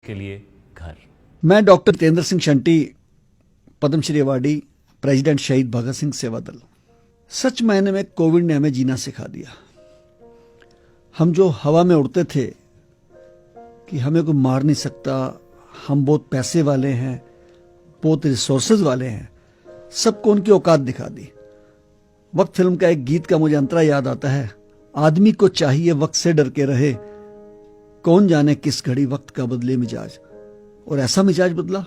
के लिए घर। मैं doctor Jitendra Singh Shunty, Padma Shri awardee, president Shaheed Bhagat Singh सेवा दल। सच मायने में कोविड ने हमें जीना सिखा दिया। हम जो हवा में उड़ते थे कि हमें कोई मार नहीं सकता, हम बहुत पैसे वाले हैं, बहुत रिसोर्सेज वाले हैं, सबको उनकी औकात दिखा दी। वक्त फिल्म का एक गीत का मुझे अंतरा याद आता है, आदमी को चाहिए वक्त से डर के रहे, कौन जाने किस घड़ी वक्त का बदले मिजाज। और ऐसा मिजाज बदला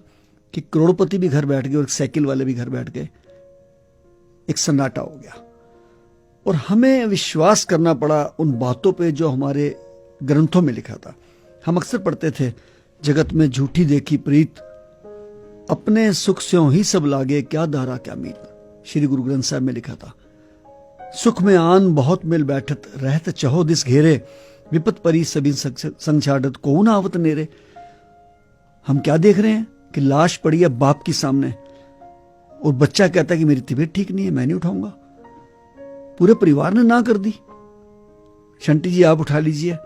कि करोड़पति भी घर बैठ गए और एक साइकिल वाले भी घर बैठ गए। एक सन्नाटा हो गया और हमें विश्वास करना पड़ा उन बातों पे जो हमारे ग्रंथों में लिखा था। हम अक्सर पढ़ते थे, जगत में झूठी देखी प्रीत, अपने सुख स्यों ही सब लागे, क्या दारा क्या मीत। श्री गुरु ग्रंथ साहब में लिखा था, सुख में आन बहुत मिल बैठत, रहत चहो दिस घेरे, विपत परी सभी संग छाड़त, को न आवत नेरे। हम क्या देख रहे हैं कि लाश पड़ी है बाप की सामने और बच्चा कहता है कि मेरी तबीयत ठीक नहीं है, मैं नहीं उठाऊंगा। पूरे परिवार ने ना कर दी। शंटी जी आप उठा लीजिए।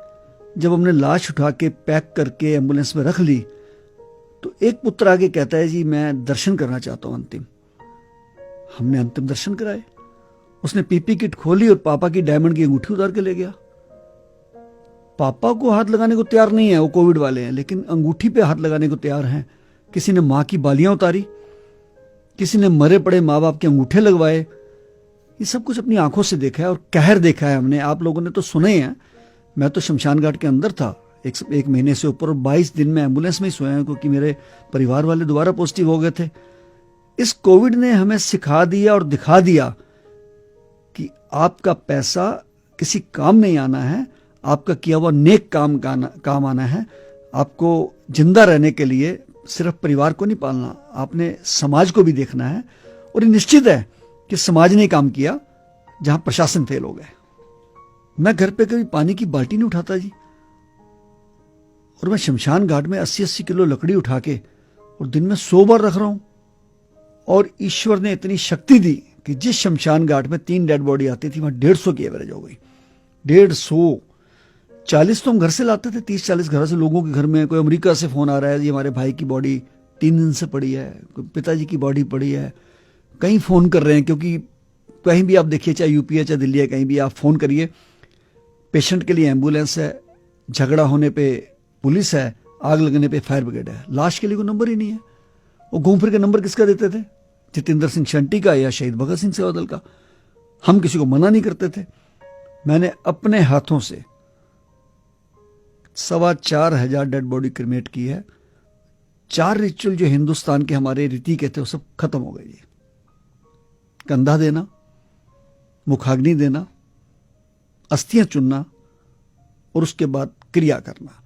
जब हमने लाश उठा के पैक करके एम्बुलेंस में रख ली तो एक पुत्र आगे कहता है, जी मैं दर्शन करना चाहता हूं अंतिम। हमने अंतिम दर्शन कराए। उसने पीपी किट खोली और पापा की डायमंड की अंगूठी उतार के ले गया। पापा को हाथ लगाने को तैयार नहीं है, वो कोविड वाले हैं, लेकिन अंगूठी पे हाथ लगाने को तैयार हैं। किसी ने मां की बालियां उतारी, किसी ने मरे पड़े माँ बाप के अंगूठे लगवाए। ये सब कुछ अपनी आंखों से देखा है और कहर देखा है हमने। आप लोगों ने तो सुने हैं। मैं तो शमशान घाट के अंदर था एक महीने से ऊपर, और 22 दिन में एम्बुलेंस में ही सोया, क्योंकि मेरे परिवार वाले दोबारा पॉजिटिव हो गए थे। इस कोविड ने हमें सिखा दिया और दिखा दिया कि आपका पैसा किसी काम नहीं आना है, आपका किया हुआ नेक काम आना है। आपको जिंदा रहने के लिए सिर्फ परिवार को नहीं पालना, आपने समाज को भी देखना है। और ये निश्चित है कि समाज ने काम किया जहां प्रशासन फेल हो गए। मैं घर पे कभी पानी की बाल्टी नहीं उठाता जी, और मैं शमशान घाट में 80-80 किलो लकड़ी उठा के और दिन में 100 बार रख रहा हूं। और ईश्वर ने इतनी शक्ति दी कि जिस शमशान घाट में 3 डेड बॉडी आती थी, वहां 150 की एवरेज हो गई। 150, 40 तो हम घर से लाते थे, 30-40 घर से, लोगों के घर में। कोई अमेरिका से फोन आ रहा है, जी हमारे भाई की बॉडी 3 दिन से पड़ी है, कोई पिताजी की बॉडी पड़ी है। कहीं फोन कर रहे हैं, क्योंकि कहीं भी आप देखिए, चाहे यूपी है चाहे दिल्ली है, कहीं भी आप फोन करिए, पेशेंट के लिए एम्बुलेंस है, झगड़ा होने पे पुलिस है, आग लगने पे फायर ब्रिगेड है। लाश के लिए कोई नंबर ही नहीं है। वो घूम फिर के नंबर किसका देते थे? जितेंद्र सिंह शंटी का या शहीद भगत सिंह सेवा दल का। हम किसी को मना नहीं करते थे। मैंने अपने हाथों से 4,2500 डेड बॉडी क्रिमेट की है। 4 रिचुअल जो हिंदुस्तान के हमारे रीति के थे वो सब खत्म हो गए जी। कंधा देना, मुखाग्नि देना, अस्थियां चुनना और उसके बाद क्रिया करना,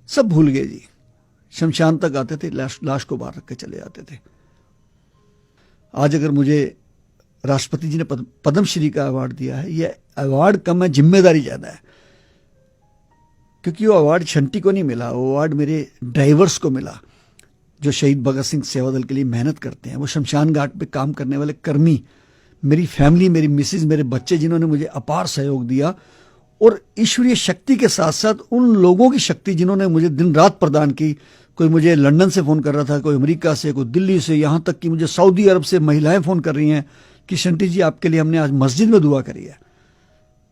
सब भूल गए जी। शमशान तक आते थे, लाश को बाहर रख के चले जाते थे। आज अगर मुझे राष्ट्रपति जी ने पद्मश्री का अवार्ड दिया है, यह अवार्ड कम है, जिम्मेदारी ज्यादा है। क्योंकि वो अवार्ड शंटी को नहीं मिला, वो अवार्ड मेरे ड्राइवर्स को मिला, जो शहीद भगत सिंह सेवा दल के लिए मेहनत करते हैं। वो शमशान घाट पे काम करने वाले कर्मी, मेरी फैमिली, मेरी मिसेज, मेरे बच्चे, जिन्होंने मुझे अपार सहयोग दिया। और ईश्वरीय शक्ति के साथ साथ उन लोगों की शक्ति जिन्होंने मुझे दिन रात प्रदान की। कोई मुझे लंदन से फोन कर रहा था, कोई अमेरिका से, कोई दिल्ली से, यहां तक कि मुझे सऊदी अरब से महिलाएं फोन कर रही हैं कि शंटी जी आपके लिए हमने आज मस्जिद में दुआ करी है।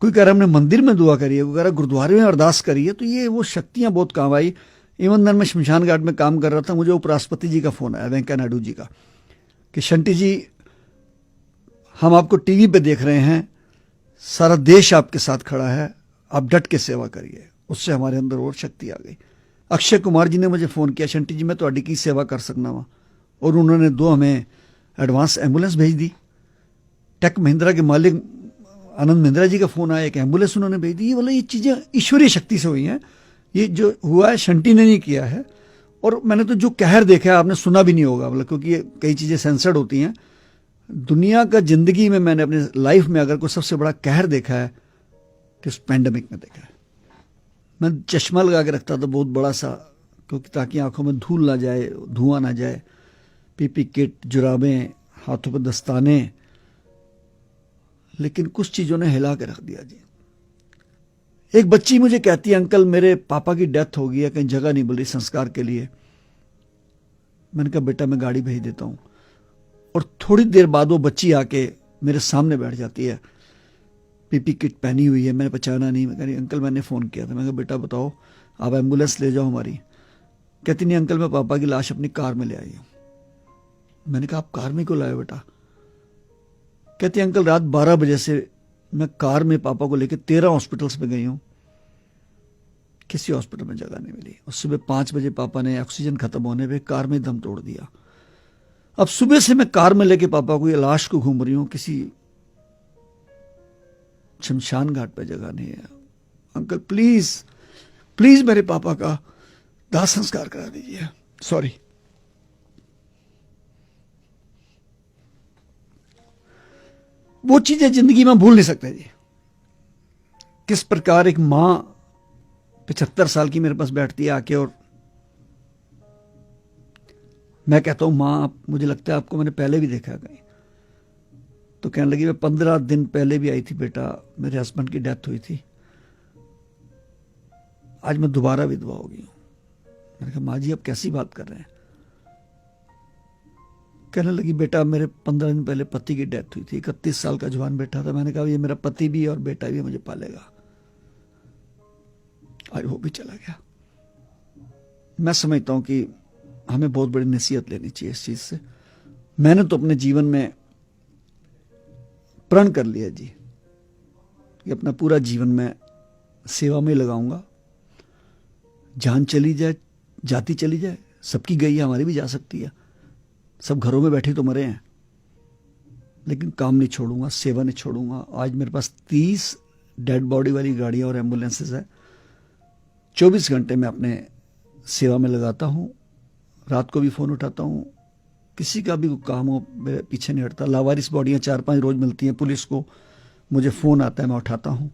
कोई कह रहा हमने मंदिर में दुआ करी है, कोई कह रहा गुरुद्वारे में अरदास करी है। तो ये वो शक्तियां बहुत काम आई। इवन दिन मैं शमशान घाट में काम कर रहा था, मुझे उपराष्ट्रपति जी का फोन आया, वेंकैया नायडू जी का, कि शंटी जी हम आपको टीवी पे देख रहे हैं, सारा देश आपके साथ खड़ा है, आप डट के सेवा करिए। उससे हमारे अंदर और शक्ति आ गई। अक्षय कुमार जी ने मुझे फोन किया, शंटी जी मैं ਤੁਹਾਡੀ की सेवा कर सकना वा, और उन्होंने 2 हमें एडवांस एम्बुलेंस भेज दी। टेक महिंद्रा के मालिक आनंद महिंद्रा जी का फोन आया, एक एम्बुलेंस उन्होंने भेज दी। ये चीजें ईश्वरीय शक्ति से हुई हैं। ये जो हुआ है शंटी ने नहीं किया है। और मैंने तो जो कहर देखा है आपने सुना भी नहीं होगा, मतलब, क्योंकि ये कई चीजें सेंसर्ड होती हैं। दुनिया का जिंदगी में मैंने अपने लाइफ में अगर कोई सबसे बड़ा कहर देखा है तो इस पैंडेमिक में देखा है। मैं चश्मा लगा के रखता था बहुत बड़ा सा, क्योंकि ताकि आंखों में धूल ना जाए, धुआं ना जाए। पीपी किट, जुराबें, हाथों पर दस्ताने, लेकिन कुछ चीजों ने हिला के रख दिया जी। एक बच्ची मुझे कहती है, अंकल मेरे पापा की डेथ हो गई है, कहीं जगह नहीं मिल रही संस्कार के लिए। मैंने कहा बेटा मैं गाड़ी भेज देता हूं। और थोड़ी देर बाद वो बच्ची आके मेरे सामने बैठ जाती है, पीपी किट पहनी हुई है, मैंने पहचाना नहीं। मैं कह रही अंकल मैंने फ़ोन किया था। मैं कहा बेटा बताओ, आप एम्बुलेंस ले जाओ हमारी। कहती नहीं अंकल मैं पापा की लाश अपनी कार में ले आई हूं। मैंने कहा आप कार में क्यों लाए बेटा? कहती अंकल रात 12 बजे से मैं कार में पापा को लेकर 13 हॉस्पिटल्स में गई हूं, किसी हॉस्पिटल में जगह नहीं मिली। और सुबह 5 बजे पापा ने ऑक्सीजन खत्म होने पे कार में दम तोड़ दिया। अब सुबह से मैं कार में लेके पापा को, ये लाश को घूम रही हूं, किसी शमशान घाट पे जगह नहीं है। अंकल प्लीज प्लीज मेरे पापा का दाह संस्कार करा दीजिए। सॉरी। वो चीजें जिंदगी में भूल नहीं सकते जी। किस प्रकार एक मां 75 साल की मेरे पास बैठती है आके, और मैं कहता हूं मां मुझे लगता है आपको मैंने पहले भी देखा है कहीं। तो कहने लगी मैं 15 दिन पहले भी आई थी बेटा, मेरे हस्बैंड की डेथ हुई थी, आज मैं दोबारा विधवा हो गई हूं। मैंने कहा माँ जी आप कैसी बात कर रहे हैं? कहने लगी बेटा मेरे 15 दिन पहले पति की डेथ हुई थी, 31 साल का जवान बेटा था। मैंने कहा ये मेरा पति भी और बेटा भी मुझे पालेगा। आज वो भी चला गया। मैं समझता हूं कि हमें बहुत बड़ी नसीहत लेनी चाहिए इस चीज से। मैंने तो अपने जीवन में प्रण कर लिया जी कि अपना पूरा जीवन मैं सेवा में लगाऊंगा। जान चली जाए, जाती चली जाए, सबकी गई है, हमारी भी जा सकती है। सब घरों में बैठे तो मरे हैं, लेकिन काम नहीं छोड़ूंगा, सेवा नहीं छोड़ूंगा। आज मेरे पास 30 डेड बॉडी वाली गाड़ियां और एम्बुलेंसेज है। 24 घंटे मैं अपने सेवा में लगाता हूं। रात को भी फोन उठाता हूं, किसी का भी काम हो मेरे पीछे नहीं हटता। लावारिस बॉडियां 4-5 रोज मिलती हैं पुलिस को, मुझे फोन आता है मैं उठाता हूं।